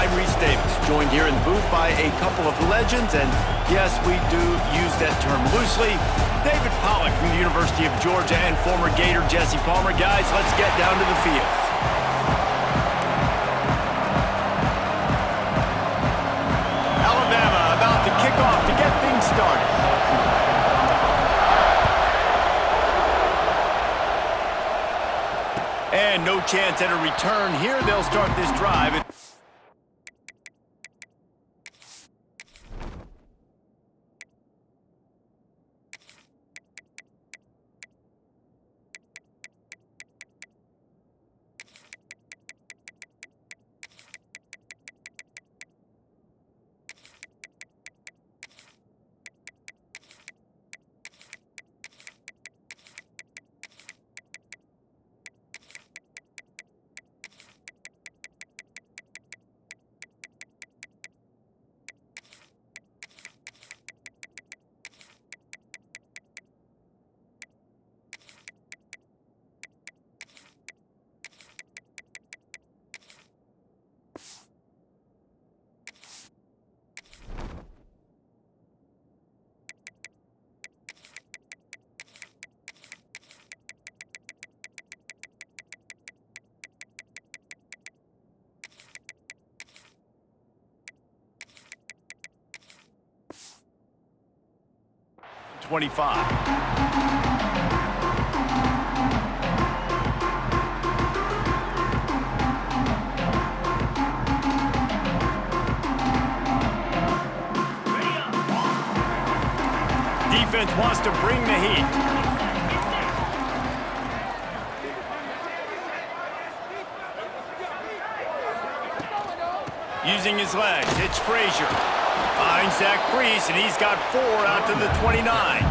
I'm Reese Davis, joined here in the booth by a couple of legends, and yes, we do use that term loosely. David Pollack from the University of Georgia and former Gator Jesse Palmer. Guys, let's get down to the field. Alabama about to kick off to get things started. And no chance at a return here. They'll start this drive. Defense wants to bring the heat. Using his legs, it's Frazier. Finds Zach Priest, and he's got 4 out to the 29.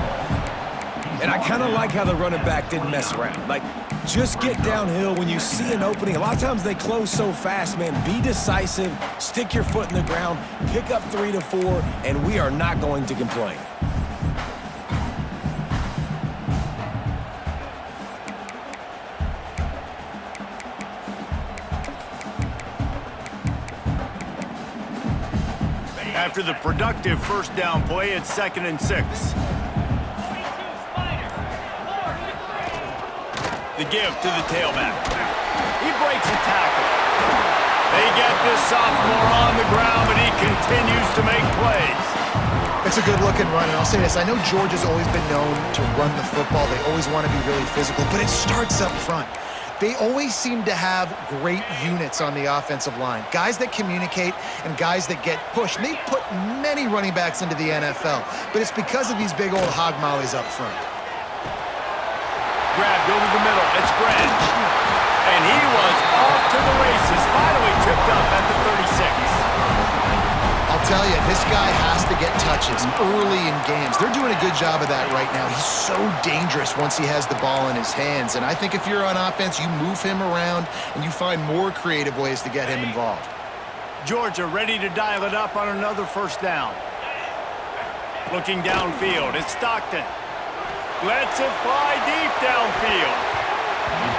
And I kind of like how the running back didn't mess around. Like, just get downhill when you see an opening. A lot of times they close so fast, man. Be decisive, stick your foot in the ground, pick up 3 to 4, and we are not going to complain. After the productive first down play, it's 2nd and 6. The give to the tailback. He breaks a tackle. They get this sophomore on the ground, but he continues to make plays. It's a good-looking run, and I'll say this. I know Georgia's always been known to run the football. They always want to be really physical, but it starts up front. They always seem to have great units on the offensive line. Guys that communicate and guys that get pushed. And they've put many running backs into the NFL, but it's because of these big old hog mollies up front. Grabbed over the middle. It's Branch. And he was off to the races. Finally tripped up at the 36. I'll tell you, this guy has to get touches early in games. They're doing a good job of that right now. He's so dangerous once he has the ball in his hands. And I think if you're on offense, you move him around and you find more creative ways to get him involved. Georgia ready to dial it up on another first down. Looking downfield, it's Stockton. Lets it fly deep downfield.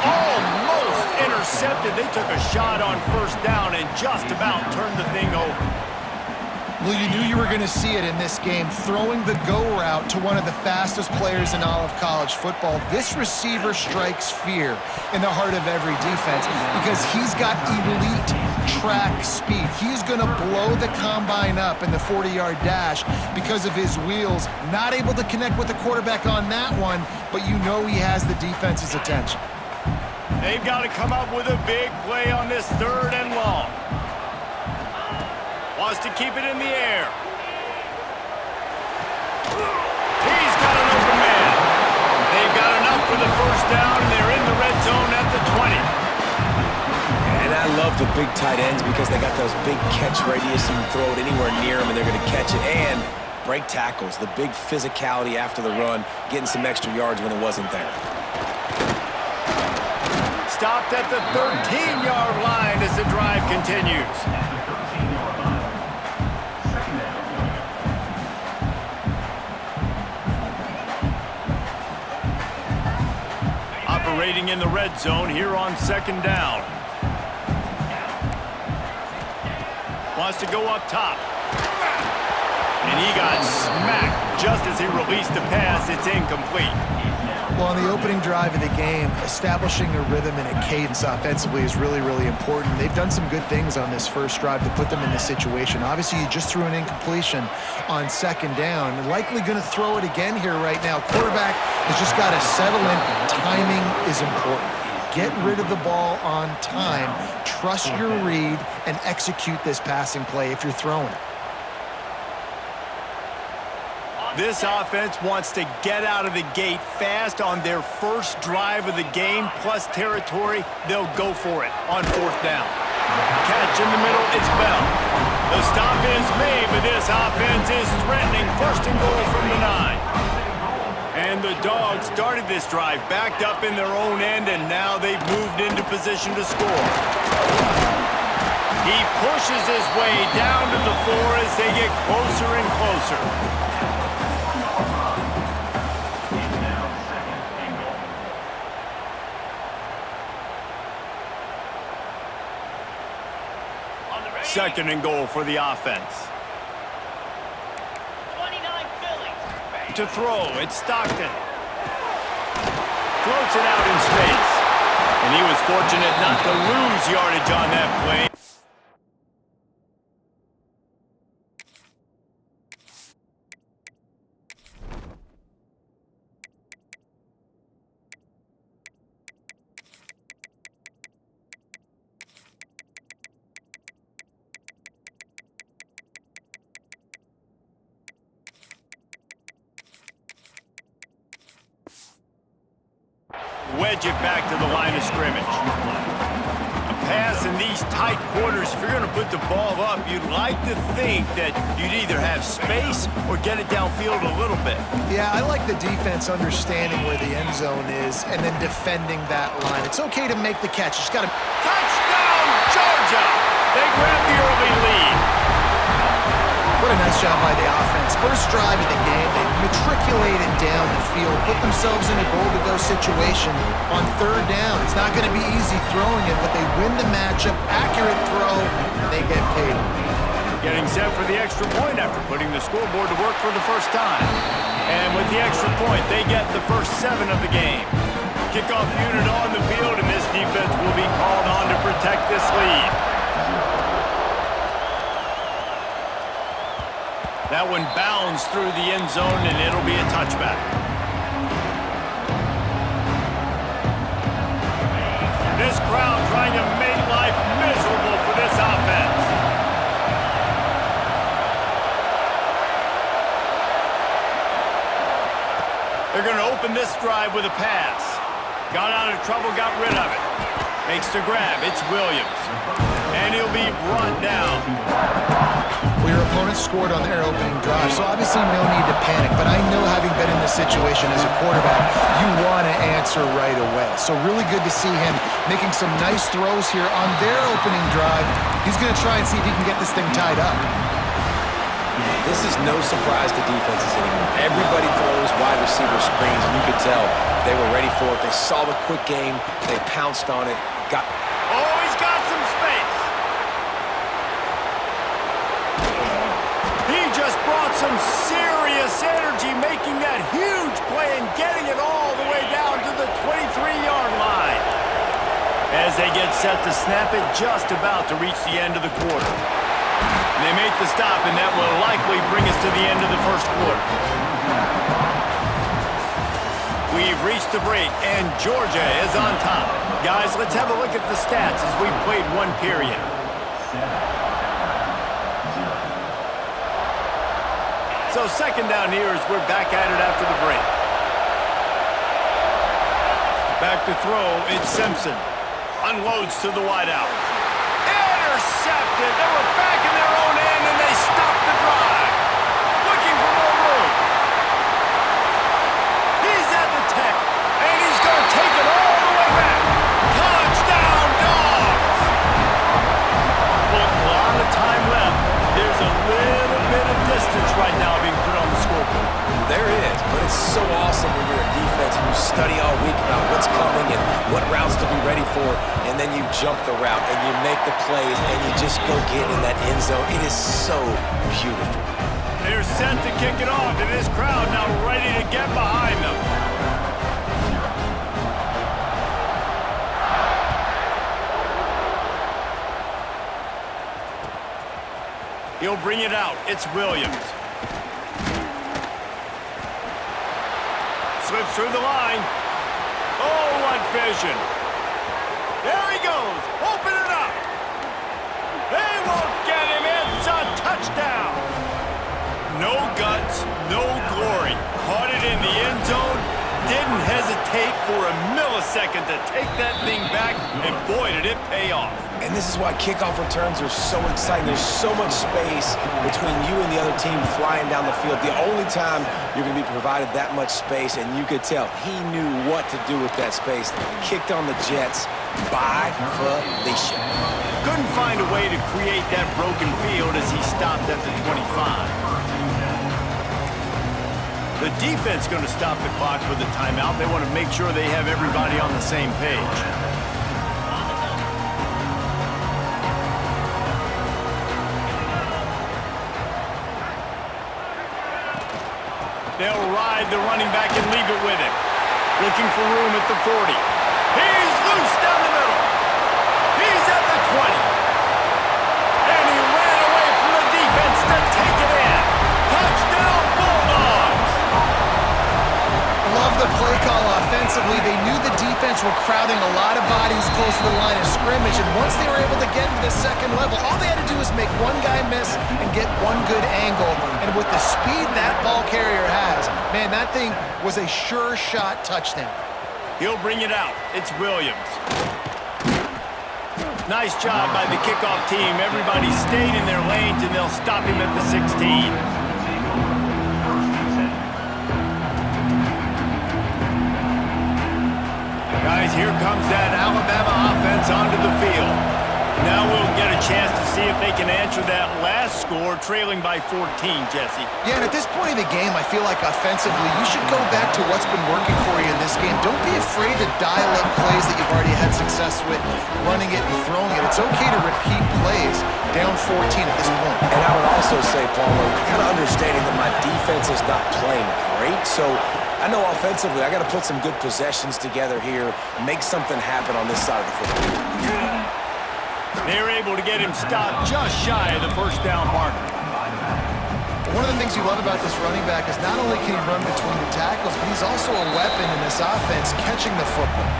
Almost intercepted. They took a shot on first down and just about turned the thing over. Well, you knew you were going to see it in this game, throwing the go route to one of the fastest players in all of college football. This receiver strikes fear in the heart of every defense because he's got elite track speed. He's going to blow the combine up in the 40-yard dash because of his wheels. Not able to connect with the quarterback on that one, but you know he has the defense's attention. They've got to come up with a big play on this 3rd and long. Wants to keep it in the air. He's got an open man. They've got enough for the first down, and they're in the red zone at the 20. And I love the big tight ends because they got those big catch radius. You can throw it anywhere near them, and they're going to catch it. And break tackles, the big physicality after the run, getting some extra yards when it wasn't there. Stopped at the 13-yard line as the drive continues. Operating in the red zone here on 2nd down. Wants to go up top. And he got smacked just as he released the pass. It's incomplete. Well, on the opening drive of the game, establishing a rhythm and a cadence offensively is really, really important. They've done some good things on this first drive to put them in this situation. Obviously, you just threw an incompletion on second down. You're likely going to throw it again here right now. Quarterback has just got to settle in. Timing is important. Get rid of the ball on time. Trust your read and execute this passing play if you're throwing it. This offense wants to get out of the gate fast on their first drive of the game, plus territory. They'll go for it on fourth down. Catch in the middle, it's Bell. The stop is made, but this offense is threatening. First and goal from the 9. And the Dogs started this drive backed up in their own end, and now they've moved into position to score. He pushes his way down to the 4 as they get closer and closer. Second and goal for the offense. 29 Phillies. To throw, it's Stockton. Floats it out in space. And he was fortunate not to lose yardage on that play. Wedge it back to the line of scrimmage. A pass in these tight quarters, if you're going to put the ball up, you'd like to think that you'd either have space or get it downfield a little bit. Yeah, I like the defense understanding where the end zone is and then defending that line. It's okay to make the catch. You just got to... Touchdown, Georgia! They grab the early lead. What a nice job by the offense. First drive of the game, they matriculated down the field, put themselves in a goal-to-go situation on third down. It's not going to be easy throwing it, but they win the matchup, accurate throw, and they get paid. Getting set for the extra point after putting the scoreboard to work for the first time. And with the extra point, they get the first 7 of the game. Kickoff unit on the field, and this defense will be called on to protect this lead. That one bounds through the end zone, and it'll be a touchback. This crowd trying to make life miserable for this offense. They're going to open this drive with a pass. Got out of trouble, got rid of it. Makes the grab. It's Williams. And he'll be brought down. Well, your opponent scored on their opening drive, so obviously no need to panic. But I know, having been in this situation as a quarterback, you want to answer right away. So really good to see him making some nice throws here on their opening drive. He's going to try and see if he can get this thing tied up. This is no surprise to defenses anymore. Everybody throws wide receiver screens, and you could tell they were ready for it. They saw the quick game. They pounced on it. Oh, he's got some space. He just brought some serious energy, making that huge play and getting it all the way down to the 23-yard line. As they get set to snap it, just about to reach the end of the quarter. They make the stop, and that will likely bring us to the end of the first quarter. We've reached the break, and Georgia is on top. Guys, let's have a look at the stats as we've played one period. So second down here as we're back at it after the break. Back to throw, it's Simpson. Unloads to the wideout. Intercepted. They were back in their own end, and they stopped the drive. Looking for more room. He's at the 10, and he's going to take it all the way back. Touchdown, Dogs! Well, a lot of time left. There's a little bit of distance right now being put on the scoreboard. There is, but it's so awesome when you're a defense and you study all week about what's coming and what routes to be ready for, and then you jump the route, and you make the plays, and you just go get in that end zone. It is so beautiful. They're set to kick it off, and this crowd now ready to get behind them. He'll bring it out. It's Williams. Slips through the line. Oh, what vision. There he goes. Open it up. They won't get him. It's a touchdown. No guts, no glory. Caught it in the end zone. Didn't hesitate for a millisecond to take that thing back, and boy, did it pay off. And this is why kickoff returns are so exciting. There's so much space between you and the other team flying down the field. The only time you're going to be provided that much space, and you could tell he knew what to do with that space. Kicked on the Jets by Felicia. Couldn't find a way to create that broken field as he stopped at the 25. The defense going to stop the clock with a timeout. They want to make sure they have everybody on the same page. They'll ride the running back and leave it with him. Looking for room at the 40. He's loose down the middle. He's at the 20. And he ran away from the defense to take it in. Touchdown, Bulldogs! Love the play call offensively. They knew the defense were crowding a lot of bodies close to the line of scrimmage, and once they were able to get into the second level, all they had to do was make one guy miss and get one good angle. And with the speed that ball carrier has, man, that thing was a sure shot touchdown. He'll bring it out. It's Williams. Nice job by the kickoff team. Everybody stayed in their lanes, and they'll stop him at the 16. Guys, here comes that Alabama offense onto the field. Now we'll get a chance to see if they can answer that last score, trailing by 14, Jesse. Yeah, and at this point in the game, I feel like offensively, you should go back to what's been working for you in this game. Don't be afraid to dial up plays that you've already had success with, running it and throwing it. It's okay to repeat plays down 14 at this point. And I would also say, Palmer, kind of understanding that my defense is not playing great, so I know offensively I got to put some good possessions together here, make something happen on this side of the football. They're able to get him stopped just shy of the first down marker. One of the things you love about this running back is not only can he run between the tackles, but he's also a weapon in this offense catching the football.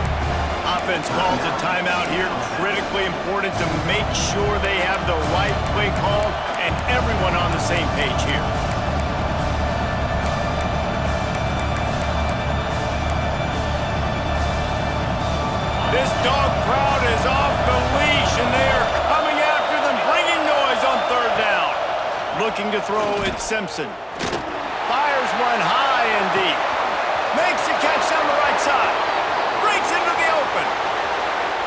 Offense calls a timeout here. Critically important to make sure they have the right play call and everyone on the same page here. This dog crowd is off the leash, and they are coming after them, bringing noise on third down. Looking to throw, it's Simpson. Fires one high and deep. Makes the catch down the right side. Breaks into the open.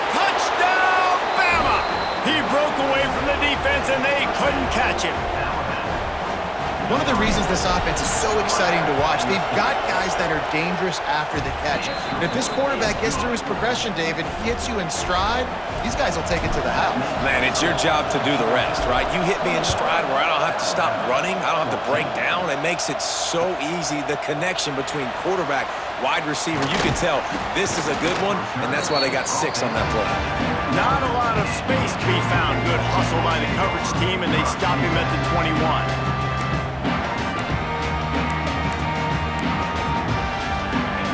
Touchdown, Bama! He broke away from the defense, and they couldn't catch him. One of the reasons this offense is so exciting to watch, they've got guys that are dangerous after the catch. And if this quarterback gets through his progression, David, hits you in stride, these guys will take it to the house. Man, it's your job to do the rest, right? You hit me in stride where I don't have to stop running. I don't have to break down. It makes it so easy. The connection between quarterback, wide receiver, you can tell this is a good one, and that's why they got 6 on that play. Not a lot of space to be found. Good hustle by the coverage team, and they stop him at the 21.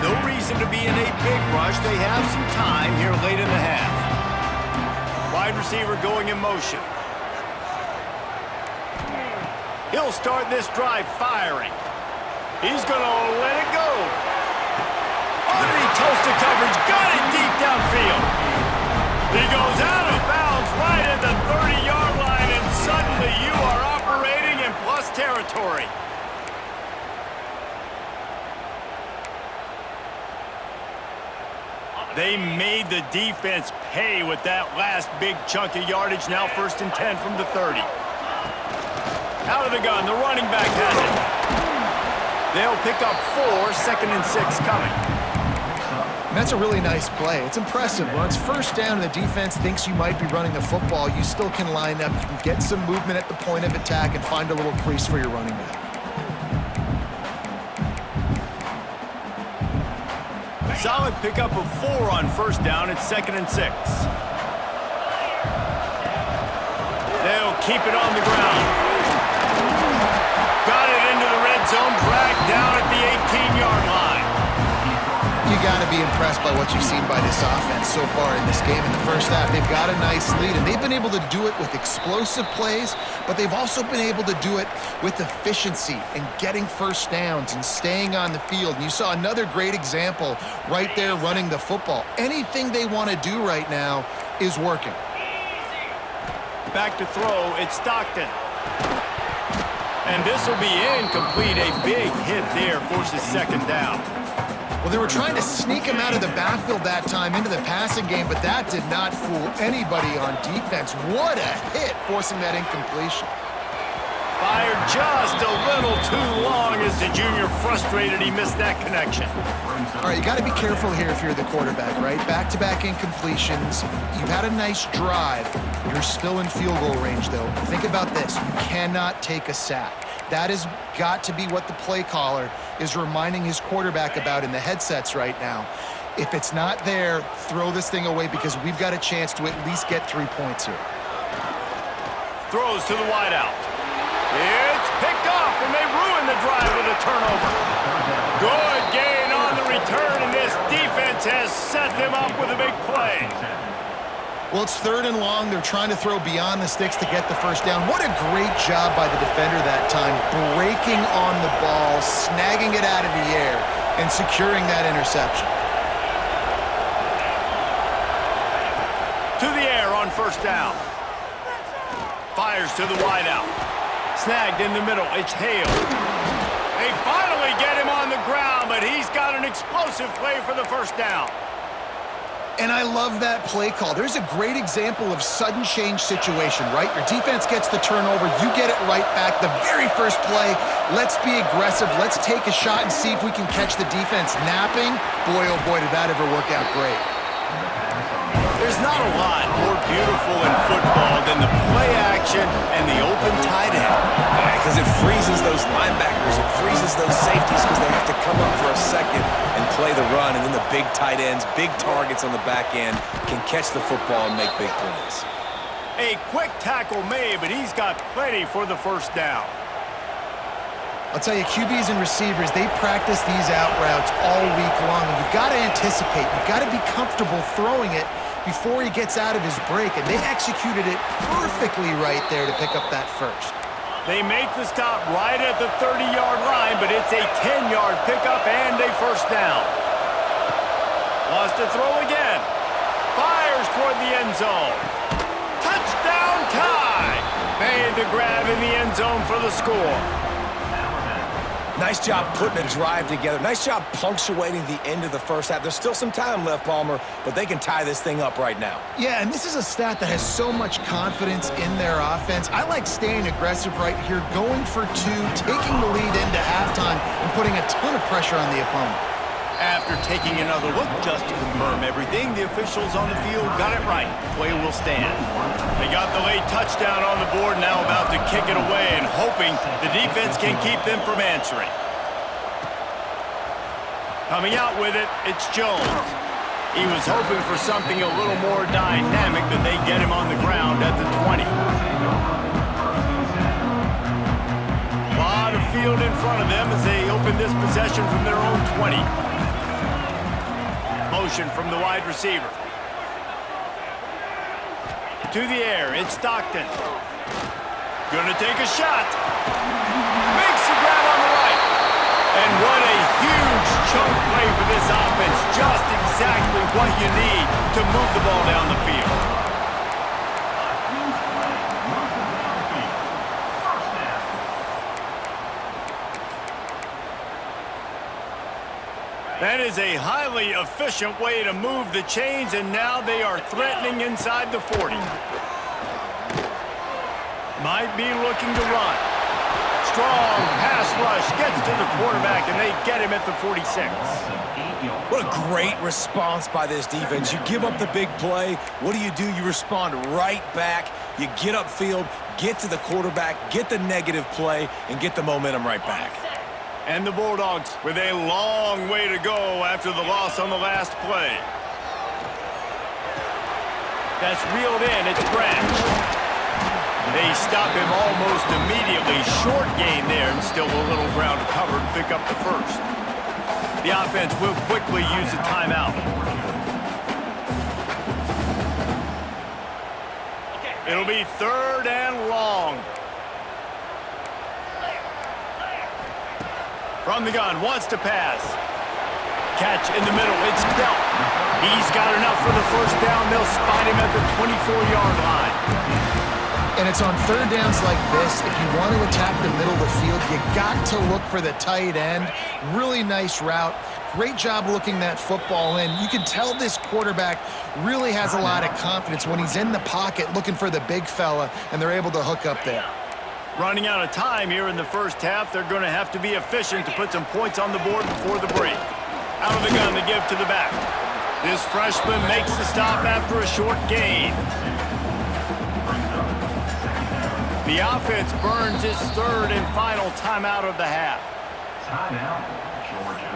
No reason to be in a big rush. They have some time here late in the half. Wide receiver going in motion. He'll start this drive firing. He's going to let it go. Underneath toasted coverage. Got it deep downfield. He goes out of bounds right at the 30-yard line, and suddenly you are operating in plus territory. They made the defense pay with that last big chunk of yardage. Now 1st and 10 from the 30. Out of the gun, the running back has it. They'll pick up 4, 2nd and 6 coming. And that's a really nice play. It's impressive. When it's first down and the defense thinks you might be running the football, you still can line up. You can get some movement at the point of attack and find a little crease for your running back. Solid pickup of 4 on first down. It's 2nd and 6. They'll keep it on the ground. Got it into the red zone, dragged down at the 18-yard line. You got to be impressed by what you've seen by this offense so far in this game. In the first half, they've got a nice lead, and they've been able to do it with explosive plays, but they've also been able to do it with efficiency and getting first downs and staying on the field. And you saw another great example right there running the football. Anything they want to do right now is working. Back to throw, it's Stockton. And this will be incomplete. A big hit there forces 2nd down. Well, they were trying to sneak him out of the backfield that time into the passing game, but that did not fool anybody on defense. What a hit, forcing that incompletion. Fired just a little too long as the junior frustrated. He missed that connection. All right, you got to be careful here if you're the quarterback, right? Back-to-back incompletions. You've had a nice drive. You're still in field goal range, though. Think about this. You cannot take a sack. That has got to be what the play caller is reminding his quarterback about in the headsets right now. If it's not there, throw this thing away because we've got a chance to at least get 3 points here. Throws to the wideout. It's picked off, and they ruin the drive with a turnover. Good gain on the return, and this defense has set them up with a big play. Well, it's 3rd and long. They're trying to throw beyond the sticks to get the first down. What a great job by the defender that time, breaking on the ball, snagging it out of the air, and securing that interception. To the air on first down. Fires to the wideout. Snagged in the middle. It's Hale. They finally get him on the ground, but he's got an explosive play for the first down. And I love that play call. There's a great example of sudden change situation, right? Your defense gets the turnover. You get it right back. The very first play, let's be aggressive. Let's take a shot and see if we can catch the defense napping. Boy, oh boy, did that ever work out great. There's not a lot more beautiful in football than the play action and the open tight end. Because it freezes those linebackers. It freezes those safeties because they have to come up for a second and play the run. And then the big tight ends, big targets on the back end can catch the football and make big plays. A quick tackle made, but he's got plenty for the first down. I'll tell you, QBs and receivers, they practice these out routes all week long. And you've got to anticipate. You've got to be comfortable throwing it before he gets out of his break. And they executed it perfectly right there to pick up that first. They make the stop right at the 30-yard line, but it's a 10-yard pickup and a first down. Lost to throw again. Fires toward the end zone. Touchdown tie. Made the grab in the end zone for the score. Nice job putting a drive together. Nice job punctuating the end of the first half. There's still some time left, Palmer, but they can tie this thing up right now. Yeah, and this is a stat that has so much confidence in their offense. I like staying aggressive right here, going for 2, taking the lead into halftime, and putting a ton of pressure on the opponent. After taking another look just to confirm everything, the officials on the field got it right. Play will stand. They got the late touchdown on the board, now about to kick it away and hoping the defense can keep them from answering. Coming out with it, it's Jones. He was hoping for something a little more dynamic, but they get him on the ground at the 20. A lot of field in front of them as they open this possession from their own 20. Motion from the wide receiver. To the air, it's Stockton. Gonna take a shot. Makes the grab on the right. And what a huge chunk play for this offense. Just exactly what you need to move the ball down the field. That is a highly efficient way to move the chains, and now they are threatening inside the 40. Might be looking to run. strong pass rush gets to the quarterback, and they get him at the 46. What a great response by this defense. You give up the big play. What do? You respond right back. You get upfield, get to the quarterback, get the negative play, and get the momentum right back. And the Bulldogs with a long way to go after the loss on the last play. That's reeled in. It's Branch. They stop him almost immediately. Short gain there, and still a little ground to cover to pick up the first. The offense will quickly use a timeout. It'll be 3rd and long. From the gun, wants to pass. Catch in the middle, it's Belt. He's got enough for the first down. They'll spot him at the 24-yard line. And it's on 3rd downs like this. If you want to attack the middle of the field, you got to look for the tight end. Really nice route. Great job looking that football in. You can tell this quarterback really has a lot of confidence when he's in the pocket looking for the big fella, and they're able to hook up there. Running out of time here in the first half, they're going to have to be efficient to put some points on the board before the break. Out of the gun to give to the back. This freshman makes the stop after a short gain. The offense burns its 3rd and final timeout of the half. Timeout, Georgia.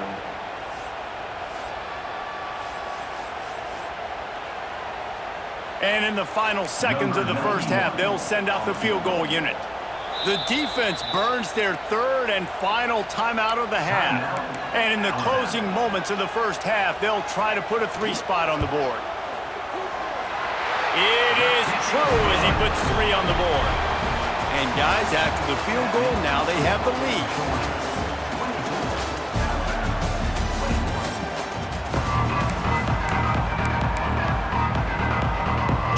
And in the final seconds of the first half, they'll send out the field goal unit. The defense burns their 3rd and final timeout of the half. And in the closing moments of the first half, they'll try to put a 3-spot on the board. It is true as he puts 3 on the board. And guys, after the field goal, now they have the lead.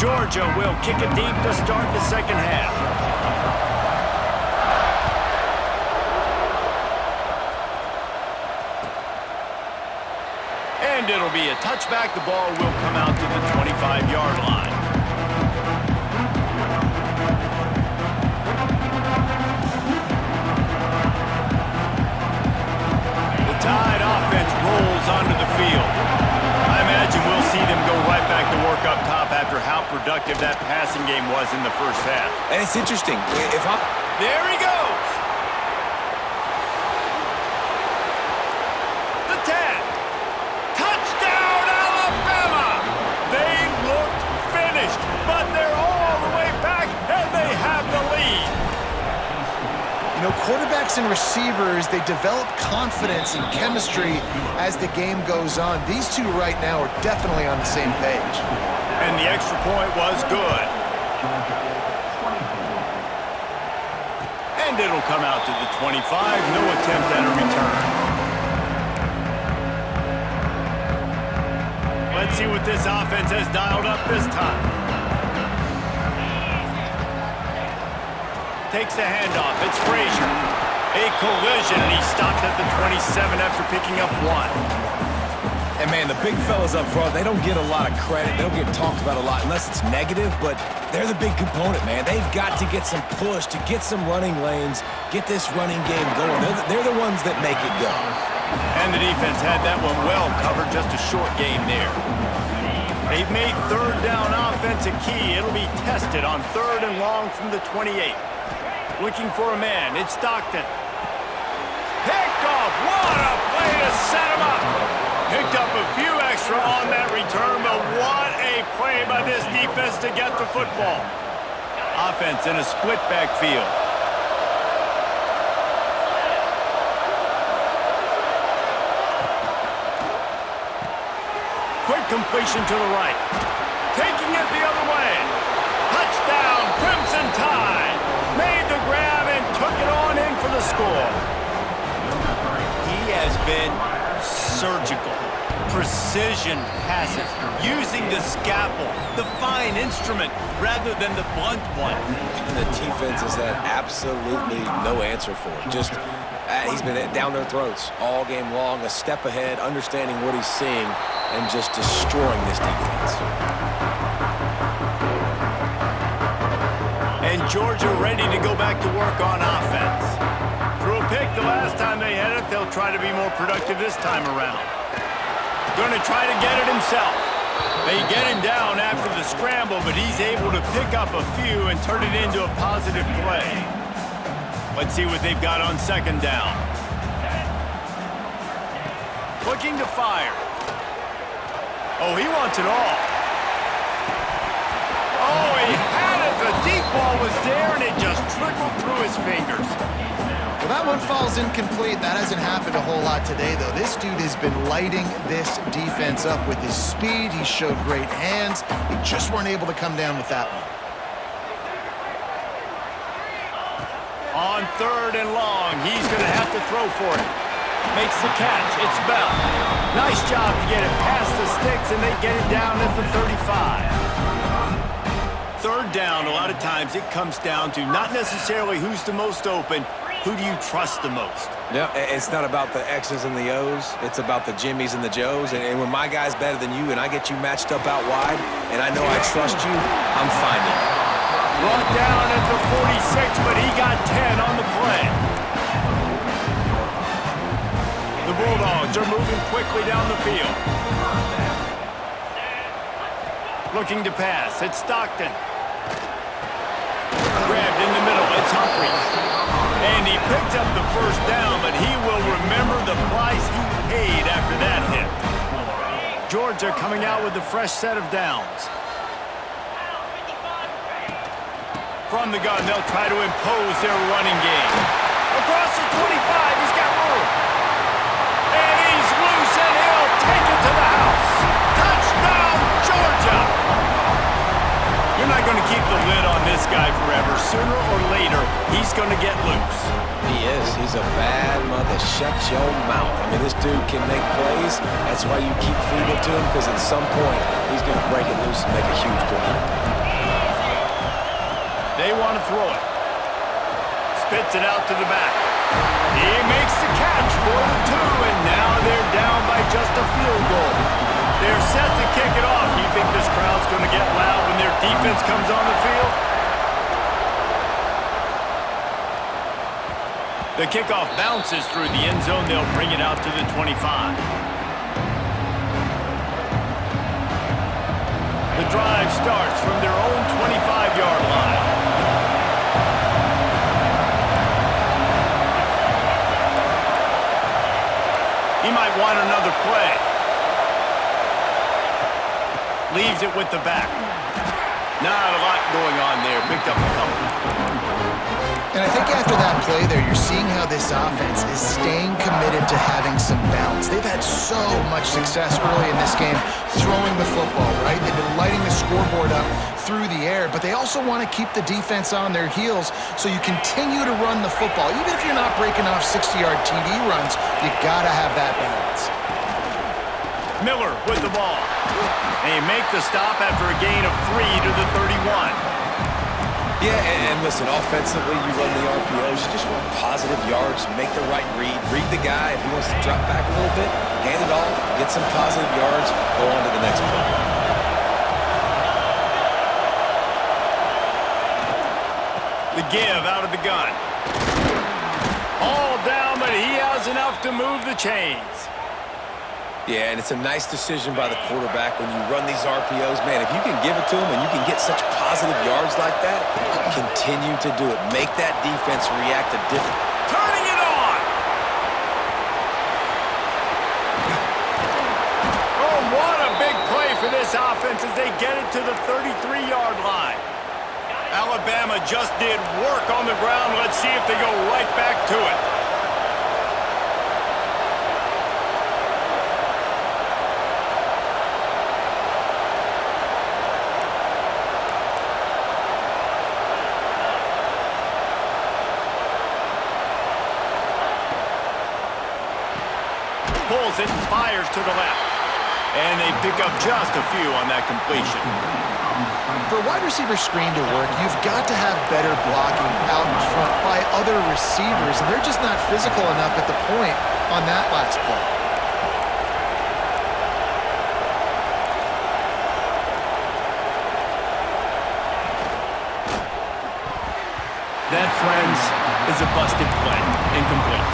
Georgia will kick it deep to start the second half. And it'll be a touchback. The ball will come out to the 25-yard line. The Tide offense rolls onto the field. I imagine we'll see them go right back to work up top after how productive that passing game was in the first half. And it's interesting. There he goes! The 10. Touchdown, Alabama! They looked finished, but they're all the way back, and they have the lead. You know, quarterbacks and receivers, they develop confidence and chemistry as the game goes on. These two right now are definitely on the same page. And the extra point was good. And it'll come out to the 25. No attempt at a return. Let's see what this offense has dialed up this time. Takes the handoff. It's Frazier. A collision, and he stopped at the 27 after picking up 1. And, man, the big fellas up front, they don't get a lot of credit. They don't get talked about a lot unless it's negative, but they're the big component, man. They've got to get some push, to get some running lanes, get this running game going. They're the ones that make it go. And the defense had that one well covered, just a short game there. They've made 3rd down offense a key. It'll be tested on 3rd and long from the 28. Looking for a man. It's Stockton. Picked off. What a play to set him up. Picked up a few extra on that return, but what a play by this defense to get the football. Offense in a split backfield. Quick completion to the right. Taking it the other way. Touchdown, Crimson Tide. Made the grab and took it on in for the score. He has been surgical. Precision passes, using the scalpel, the fine instrument, rather than the blunt one. And the defense has had absolutely no answer for it. Just, he's been down their throats all game long, a step ahead, understanding what he's seeing, and just destroying this defense. And Georgia ready to go back to work on offense. if they'll try to be more productive this time around. Going to try to get it himself. They get him down after the scramble, but he's able to pick up a few and turn it into a positive play. Let's see what they've got on second down. Looking to fire. Oh, he wants it all. Oh, he had it. The deep ball was there, and it just trickled through his fingers. Well, that one falls incomplete. That hasn't happened a whole lot today, though. This dude has been lighting this defense up with his speed. He showed great hands. They just weren't able to come down with that one. On third and long, he's going to have to throw for it. Makes the catch. It's Bell. Nice job to get it past the sticks, and they get it down at the 35. Third down, a lot of times it comes down to not necessarily who's the most open, who do you trust the most? Yeah, it's not about the X's and the O's. It's about the Jimmies and the Joes. And when my guy's better than you and I get you matched up out wide and I know I trust you, I'm finding it. Brought down at the 46, but he got 10 on the play. The Bulldogs are moving quickly down the field. Looking to pass. It's Stockton. Grabbed in the middle. It's Humphries. And he picked up the first down, but he will remember the price he paid after that hit. Georgia coming out with a fresh set of downs. From the gun, they'll try to impose their running game. Across the 25, he's got room. And he's loose, and he'll take it to the house. Touchdown, Georgia! You're not going to keep the lid on this guy forever. Sooner or later, he's going to get loose. He is. He's a bad mother. Shut your mouth. I mean, this dude can make plays. That's why you keep feeding it to him, because at some point, he's going to break it loose and make a huge play. They want to throw it. Spits it out to the back. He makes the catch for the 2, and now they're down by just a field goal. They're set to kick it off. Do you think this crowd's going to get loud when their defense comes on the field? The kickoff bounces through the end zone. They'll bring it out to the 25. The drive starts from their own 25-yard line. He might want another play. Leaves it with the back. Not a lot going on there. Picked up a couple. And I think after that play there, you're seeing how this offense is staying committed to having some balance. They've had so much success early in this game throwing the football, right? They've been lighting the scoreboard up through the air, but they also want to keep the defense on their heels so you continue to run the football. Even if you're not breaking off 60-yard TD runs, you got to have that balance. Miller with the ball. They make the stop after a gain of 3 to the 31. Yeah, and listen, offensively, you run the RPOs, you just want positive yards, make the right read the guy. If he wants to drop back a little bit, hand it off, get some positive yards, go on to the next play. The give out of the gun. All down, but he has enough to move the chains. Yeah, and it's a nice decision by the quarterback when you run these RPOs. Man, if you can give it to him and you can get such positive yards like that, continue to do it. Make that defense react to different. Turning it on! Oh, what a big play for this offense as they get it to the 33-yard line. Alabama just did work on the ground. Let's see if they go right back to it. Pulls it and fires to the left. And they pick up just a few on that completion. For a wide receiver screen to work, you've got to have better blocking out in front by other receivers, and they're just not physical enough at the point on that last play. That, friends, is a busted play. Incomplete.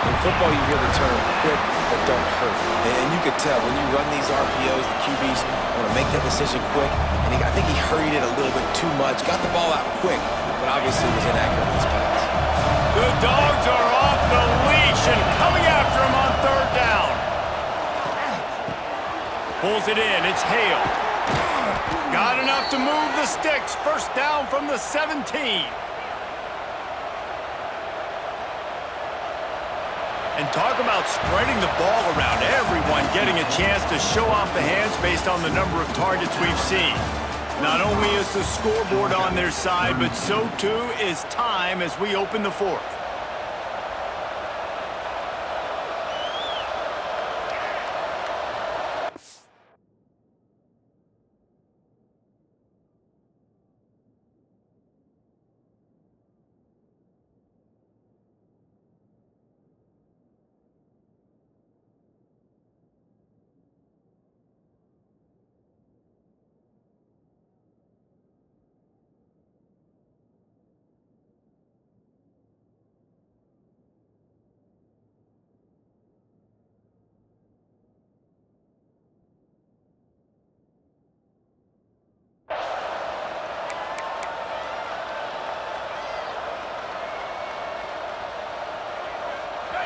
In football, you hear the term quick but don't hurt. And you could tell when you run these RPOs, the QBs want to make that decision quick. And I think he hurried it a little bit too much. Got the ball out quick, but obviously was inaccurate in his pass. The Dogs are off the leash and coming after him on third down. Pulls it in. It's Hale. Got enough to move the sticks. First down from the 17. And talk about spreading the ball around. Everyone getting a chance to show off the hands based on the number of targets we've seen. Not only is the scoreboard on their side, but so too is time as we open the fourth.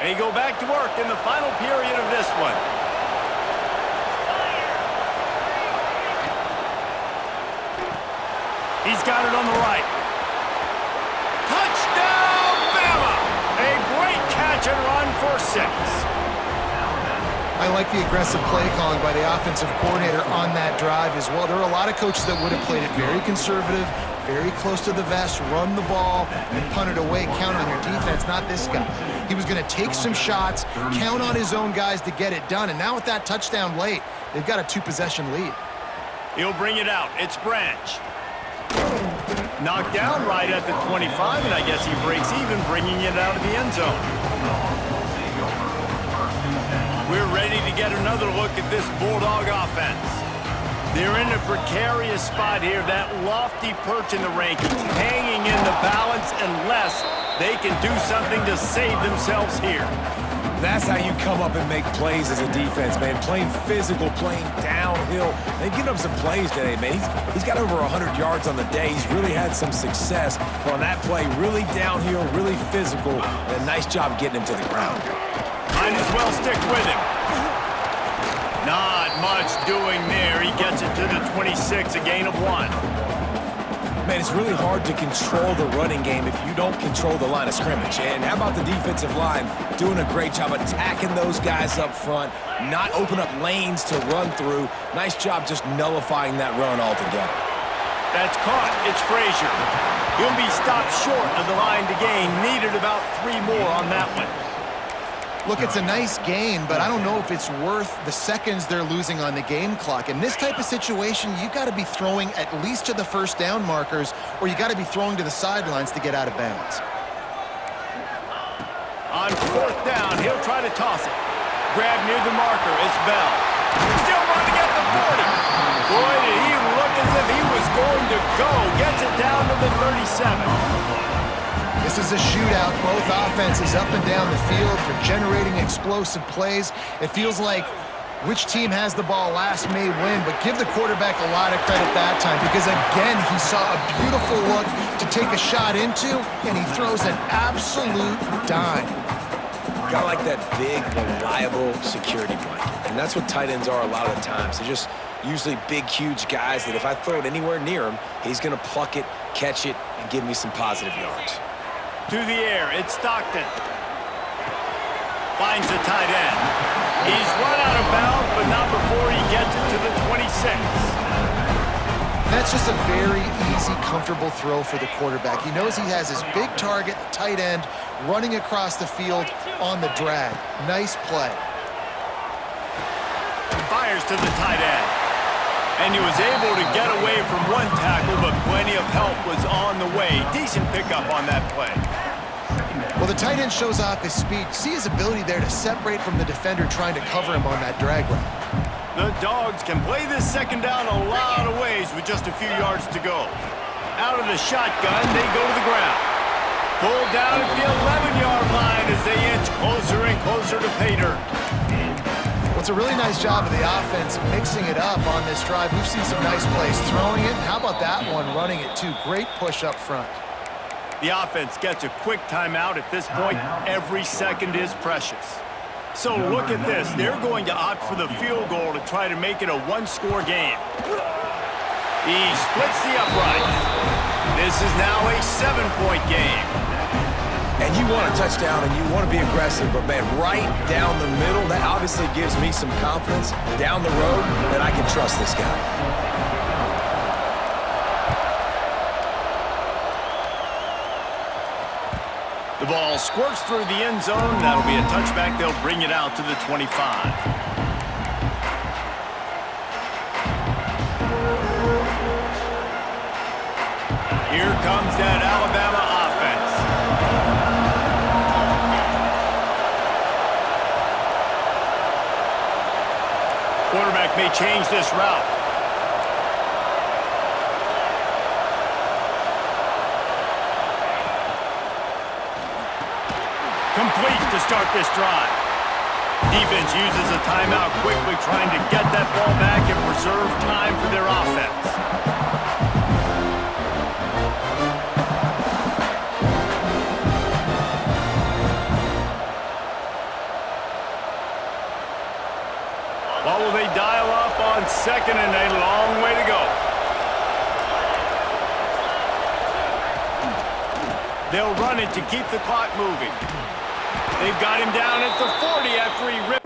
And he go back to work in the final period of this one. He's got it on the right. Touchdown, Bama! A great catch and run for 6. I like the aggressive play calling by the offensive coordinator on that drive as well. There are a lot of coaches that would have played it very conservative, very close to the vest, run the ball, and punt it away, count on your defense, not this guy. He was going to take some shots, count on his own guys to get it done, and now with that touchdown late, they've got a 2-possession lead. He'll bring it out. It's Branch. Knocked down right at the 25, and I guess he breaks even, bringing it out of the end zone. We're ready to get another look at this Bulldog offense. They're in a precarious spot here, that lofty perch in the rankings, hanging in the balance unless they can do something to save themselves here. That's how you come up and make plays as a defense, man. Playing physical, playing downhill. They've given up some plays today, man. He's got over 100 yards on the day. He's really had some success on that play. Really downhill, really physical, and a nice job getting him to the ground. Might as well stick with him. Not much doing there. He gets it to the 26, a gain of 1. Man, it's really hard to control the running game if you don't control the line of scrimmage. And how about the defensive line doing a great job attacking those guys up front, not open up lanes to run through. Nice job just nullifying that run altogether. That's caught. It's Frazier. He'll be stopped short of the line to gain. Needed about 3 more on that one. Look, it's a nice gain, but I don't know if it's worth the seconds they're losing on the game clock. In this type of situation, you got to be throwing at least to the first down markers, or you got to be throwing to the sidelines to get out of bounds. On 4th down, he'll try to toss it. Grab near the marker. It's Bell. Still running at the 40. Boy, did he look as if he was going to go. Gets it down to the 37. This is a shootout. Both offenses up and down the field. They're generating explosive plays. It feels like which team has the ball last may win, but give the quarterback a lot of credit that time because, again, he saw a beautiful look to take a shot into, and he throws an absolute dime. Got like that big, reliable security blanket, and that's what tight ends are a lot of the times. They're just usually big, huge guys that if I throw it anywhere near him, he's going to pluck it, catch it, and give me some positive yards. To the air, it's Stockton. Finds the tight end. He's run out of bounds, but not before he gets it to the 26. That's just a very easy, comfortable throw for the quarterback. He knows he has his big target, the tight end, running across the field on the drag. Nice play. Fires to the tight end. And he was able to get away from one tackle, but plenty of help was on the way. Decent pickup on that play. Well, the tight end shows off his speed. See his ability there to separate from the defender trying to cover him on that drag route. The Dogs can play this second down a lot of ways with just a few yards to go. Out of the shotgun, they go to the ground. Pulled down at the 11-yard line as they inch closer and closer to pay dirt. Well, it's a really nice job of the offense mixing it up on this drive. We've seen some nice plays throwing it. How about that one running it too? Great push up front. The offense gets a quick timeout at this point. Every second is precious. So look at this. They're going to opt for the field goal to try to make it a one-score game. He splits the uprights. This is now a 7-point game. And you want a touchdown and you want to be aggressive, but man, right down the middle, that obviously gives me some confidence down the road that I can trust this guy. The ball squirts through the end zone. That'll be a touchback. They'll bring it out to the 25. Here comes that Alabama offense. Quarterback may change this route. Complete to start this drive. Defense uses a timeout quickly, trying to get that ball back and preserve time for their offense. What will they dial up on second and a long way to go? They'll run it to keep the clock moving. They've got him down at the 40 after he ripped.